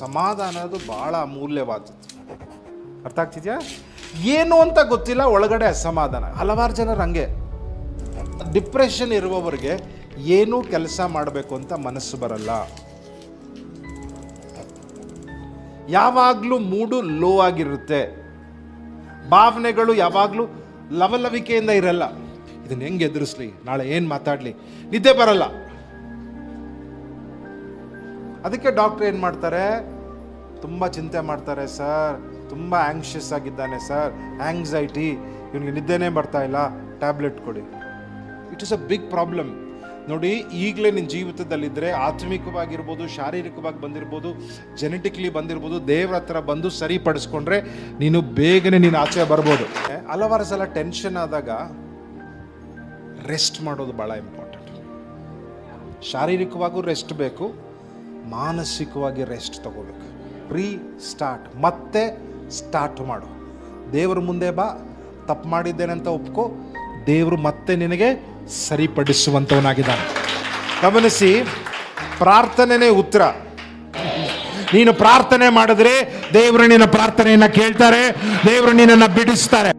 ಸಮಾಧಾನ ಅದು ಭಾಳ ಅಮೂಲ್ಯವಾದದ್ದು. ಅರ್ಥ ಆಗ್ತಿದ್ಯಾ? ಏನು ಅಂತ ಗೊತ್ತಿಲ್ಲ, ಒಳಗಡೆ ಅಸಮಾಧಾನ. ಹಲವಾರು ಜನರು ಹಂಗೆ. ಡಿಪ್ರೆಷನ್ ಇರುವವರಿಗೆ ಏನೂ ಕೆಲಸ ಮಾಡಬೇಕು ಅಂತ ಮನಸ್ಸು ಬರಲ್ಲ. ಯಾವಾಗಲೂ ಮೂಡು ಲೋ ಆಗಿರುತ್ತೆ, ಭಾವನೆಗಳು ಯಾವಾಗಲೂ ಲವಲವಿಕೆಯಿಂದ ಇರಲ್ಲ. ಇದನ್ನ ಹೆಂಗೆ ಎದುರಿಸ್ಲಿ, ನಾಳೆ ಏನು ಮಾತಾಡಲಿ, ನಿದ್ದೆ ಬರಲ್ಲ. ಅದಕ್ಕೆ ಡಾಕ್ಟ್ರ್ ಏನು ಮಾಡ್ತಾರೆ, ತುಂಬ ಚಿಂತೆ ಮಾಡ್ತಾರೆ. ಸರ್ ತುಂಬ ಆ್ಯಂಕ್ಷಿಯಸ್ ಆಗಿದ್ದಾನೆ ಸರ್, ಆ್ಯಂಗ್ಸೈಟಿ, ಇವನಿಗೆ ನಿದ್ದೆನೇ ಬರ್ತಾ ಇಲ್ಲ, ಟ್ಯಾಬ್ಲೆಟ್ ಕೊಡಿ. It is a big problem. ನೋಡಿ, ಈಗಲೇ ನಿನ್ನ ಜೀವಿತದಲ್ಲಿದ್ದರೆ ಆತ್ಮಿಕವಾಗಿರ್ಬೋದು, ಶಾರೀರಿಕವಾಗಿ ಬಂದಿರ್ಬೋದು, ಜೆನೆಟಿಕ್ಲಿ ಬಂದಿರ್ಬೋದು, ದೇವ್ರ ಹತ್ರ ಬಂದು ಸರಿಪಡಿಸ್ಕೊಂಡ್ರೆ ನೀನು ಬೇಗನೆ ನೀನು ಆಚೆ ಬರ್ಬೋದು. ಹಲವಾರು ಸಲ ಟೆನ್ಷನ್ ಆದಾಗ ರೆಸ್ಟ್ ಮಾಡೋದು ಭಾಳ ಇಂಪಾರ್ಟೆಂಟ್. ಶಾರೀರಿಕವಾಗೂ ರೆಸ್ಟ್ ಬೇಕು, ಮಾನಸಿಕವಾಗಿ ರೆಸ್ಟ್ ತಗೋಬೇಕು. ಸ್ಟಾರ್ಟ್, ಮತ್ತೆ ಸ್ಟಾರ್ಟ್ ಮಾಡು. ದೇವ್ರ ಮುಂದೆ ಬಾ, ತಪ್ಪು ಮಾಡಿದ್ದೇನೆ ಅಂತ ಒಪ್ಕೋ, ದೇವರು ಮತ್ತೆ ನಿನಗೆ ಸರಿಪಡಿಸುವಂಥವನಾಗಿದ್ದಾನೆ. ಗಮನಿಸಿ, ಪ್ರಾರ್ಥನೆನೇ ಉತ್ತರ. ನೀನು ಪ್ರಾರ್ಥನೆ ಮಾಡಿದ್ರೆ ದೇವರು ನಿನ್ನ ಪ್ರಾರ್ಥನೆಯನ್ನು ಕೇಳ್ತಾರೆ, ದೇವರು ನಿನ್ನನ್ನು ಬಿಡಿಸ್ತಾರೆ.